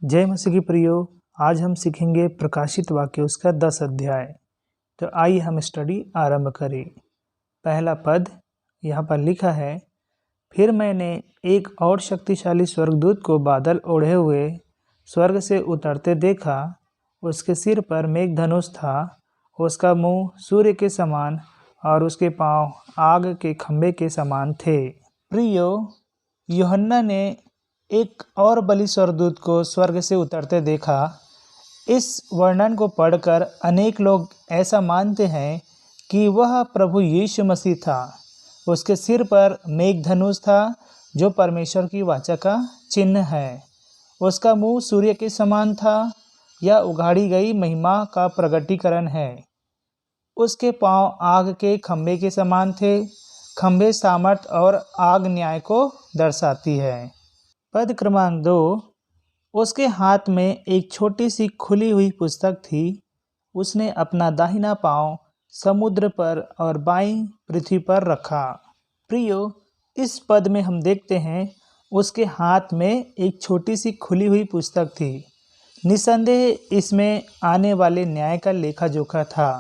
जय मसीह की प्रियो। आज हम सीखेंगे प्रकाशित वाक्य उसका 10 अध्याय। तो आइए हम स्टडी आरंभ करें। पहला पद यहाँ पर लिखा है, फिर मैंने एक और शक्तिशाली स्वर्गदूत को बादल ओढ़े हुए स्वर्ग से उतरते देखा। उसके सिर पर मेघधनुष था, उसका मुंह सूर्य के समान और उसके पांव आग के खंभे के समान थे। प्रियो, यूहन्ना ने एक और बलि स्वर्गदूत को स्वर्ग से उतरते देखा। इस वर्णन को पढ़कर अनेक लोग ऐसा मानते हैं कि वह प्रभु यीशु मसीह था। उसके सिर पर मेघधनुष था, जो परमेश्वर की वाचा का चिन्ह है। उसका मुंह सूर्य के समान था, यह उघाड़ी गई महिमा का प्रगटीकरण है। उसके पांव आग के खंभे के समान थे। खंभे सामर्थ और आग न्याय को दर्शाती है। पद क्रमांक 2, उसके हाथ में एक छोटी सी खुली हुई पुस्तक थी। उसने अपना दाहिना पांव समुद्र पर और बाईं पृथ्वी पर रखा। प्रियो, इस पद में हम देखते हैं उसके हाथ में एक छोटी सी खुली हुई पुस्तक थी। निसंदेह इसमें आने वाले न्याय का लेखा जोखा था।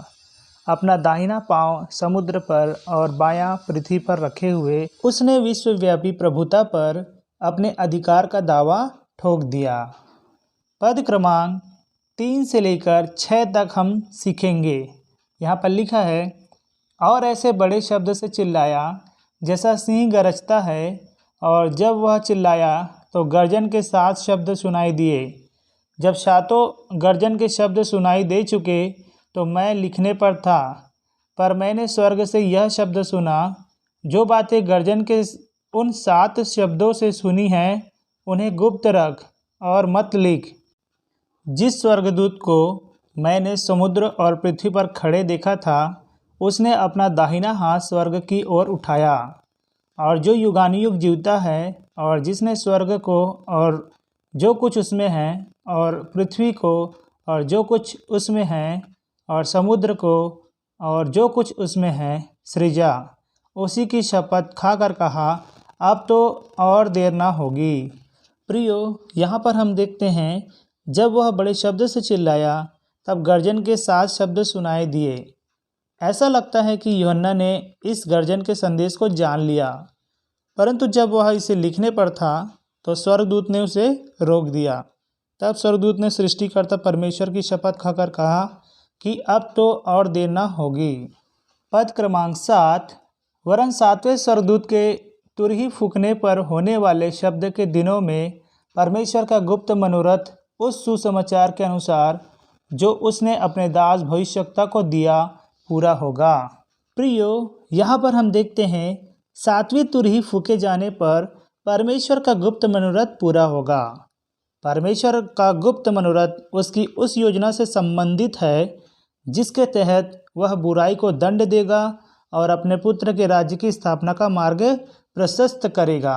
अपना दाहिना पांव समुद्र पर और बायां पृथ्वी पर रखे हुए उसने विश्वव्यापी प्रभुता पर अपने अधिकार का दावा ठोक दिया। पद क्रमांक 3 से लेकर 6 तक हम सीखेंगे। यहाँ पर लिखा है, और ऐसे बड़े शब्द से चिल्लाया जैसा सिंह गरजता है, और जब वह चिल्लाया तो गर्जन के 7 शब्द सुनाई दिए। जब सातों गर्जन के शब्द सुनाई दे चुके तो मैं लिखने पर था, पर मैंने स्वर्ग से यह शब्द सुना, जो बातें गर्जन के उन 7 शब्दों से सुनी हैं उन्हें गुप्त रख और मत लिख। जिस स्वर्गदूत को मैंने समुद्र और पृथ्वी पर खड़े देखा था, उसने अपना दाहिना हाथ स्वर्ग की ओर उठाया, और जो युगानुयुग जीवता है, और जिसने स्वर्ग को और जो कुछ उसमें है, और पृथ्वी को और जो कुछ उसमें है, और समुद्र को और जो कुछ उसमें है सृजा, उसी की शपथ खाकर कहा, अब तो और देर ना होगी। प्रियो, यहाँ पर हम देखते हैं जब वह बड़े शब्द से चिल्लाया तब गर्जन के 7 शब्द सुनाई दिए। ऐसा लगता है कि यूहन्ना ने इस गर्जन के संदेश को जान लिया, परंतु जब वह इसे लिखने पर था तो स्वर्गदूत ने उसे रोक दिया। तब स्वर्गदूत ने सृष्टिकर्ता परमेश्वर की शपथ खाकर कहा कि अब तो और देर ना होगी। पद क्रमांक 7, वरन 7वें स्वर्गदूत के तुरही फूंकने पर होने वाले शब्द के दिनों में परमेश्वर का गुप्त मनोरथ उस सुसमाचार के अनुसार जो उसने अपने दास भविष्यवक्ता को दिया पूरा होगा। प्रियो, यहाँ पर हम देखते हैं 7वीं तुरही फूके जाने पर परमेश्वर का गुप्त मनोरथ पूरा होगा। परमेश्वर का गुप्त मनोरथ उसकी उस योजना से संबंधित है जिसके तहत वह बुराई को दंड देगा और अपने पुत्र के राज्य की स्थापना का मार्ग प्रशस्त करेगा।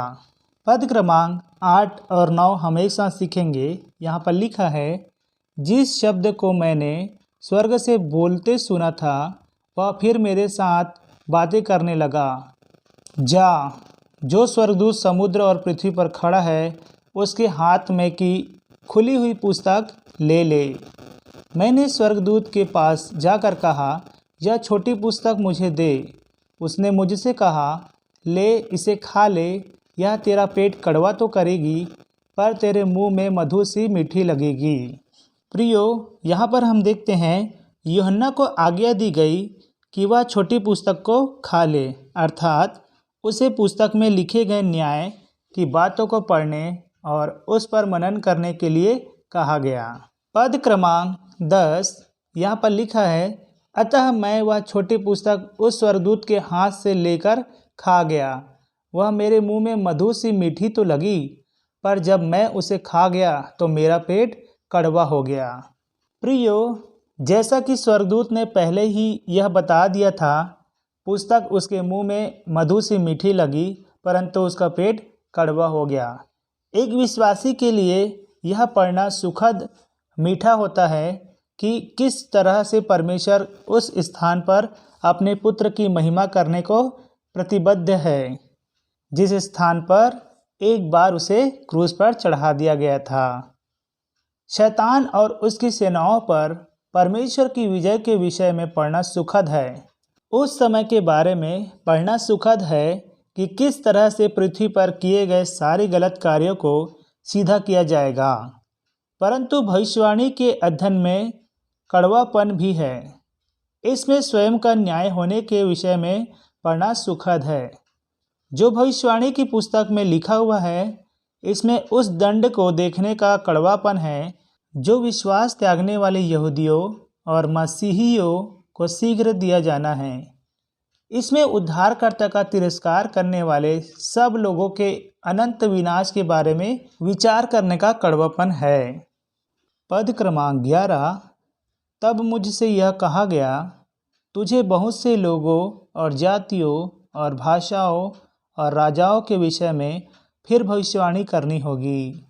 पद क्रमांक 8 और 9 हम एक साथ सीखेंगे। यहाँ पर लिखा है, जिस शब्द को मैंने स्वर्ग से बोलते सुना था वह फिर मेरे साथ बातें करने लगा। जा, जो स्वर्गदूत समुद्र और पृथ्वी पर खड़ा है उसके हाथ में की खुली हुई पुस्तक ले ले। मैंने स्वर्गदूत के पास जाकर कहा, यह छोटी पुस्तक मुझे दे। उसने मुझसे कहा, ले इसे खा ले, यह तेरा पेट कड़वा तो करेगी, पर तेरे मुंह में मधु सी मीठी लगेगी। प्रियो, यहाँ पर हम देखते हैं यूहन्ना को आज्ञा दी गई कि वह छोटी पुस्तक को खा ले, अर्थात उसे पुस्तक में लिखे गए न्याय की बातों को पढ़ने और उस पर मनन करने के लिए कहा गया। पद क्रमांक 10, यहाँ पर लिखा है, अतः मैं वह छोटी पुस्तक उस स्वर्गदूत के हाथ से लेकर खा गया। वह मेरे मुंह में मधु सी मीठी तो लगी, पर जब मैं उसे खा गया तो मेरा पेट कड़वा हो गया। प्रियो, जैसा कि स्वर्गदूत ने पहले ही यह बता दिया था, पुस्तक उसके मुंह में मधु सी मीठी लगी, परंतु उसका पेट कड़वा हो गया। एक विश्वासी के लिए यह पढ़ना सुखद मीठा होता है कि किस तरह से परमेश्वर उस स्थान पर अपने पुत्र की महिमा करने को प्रतिबद्ध है, जिस स्थान पर एक बार उसे क्रूस पर चढ़ा दिया गया था। शैतान और उसकी सेनाओं पर परमेश्वर की विजय के विषय में पढ़ना सुखद है। उस समय के बारे में पढ़ना सुखद है कि किस तरह से पृथ्वी पर किए गए सारे गलत कार्यों को सीधा किया जाएगा। परंतु भविष्यवाणी के अध्ययन में कड़वापन भी है। इसमें स्वयं का न्याय होने के विषय में पढ़ना सुखद है। जो भविष्यवाणी की पुस्तक में लिखा हुआ है, इसमें उस दंड को देखने का कड़वापन है जो विश्वास त्यागने वाले यहूदियों और मसीहियों को शीघ्र दिया जाना है। इसमें उद्धारकर्ता का तिरस्कार करने वाले सब लोगों के अनंत विनाश के बारे में विचार करने का कड़वापन है। पद क्रमांक 11। तब मुझसे यह कहा गया, तुझे बहुत से लोगों और जातियों और भाषाओं और राजाओं के विषय में फिर भविष्यवाणी करनी होगी।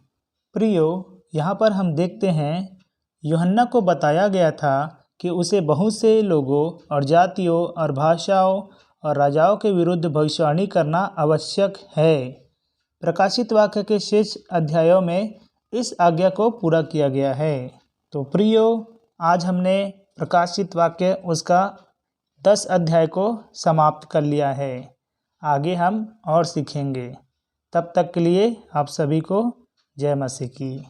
प्रियो, यहाँ पर हम देखते हैं यूहन्ना को बताया गया था कि उसे बहुत से लोगों और जातियों और भाषाओं और राजाओं के विरुद्ध भविष्यवाणी करना आवश्यक है। प्रकाशित वाक्य के शेष अध्यायों में इस आज्ञा को पूरा किया गया है। तो प्रियो, आज हमने प्रकाशित वाक्य उसका 10 अध्याय को समाप्त कर लिया है। आगे हम और सीखेंगे। तब तक के लिए आप सभी को जय मसीह की।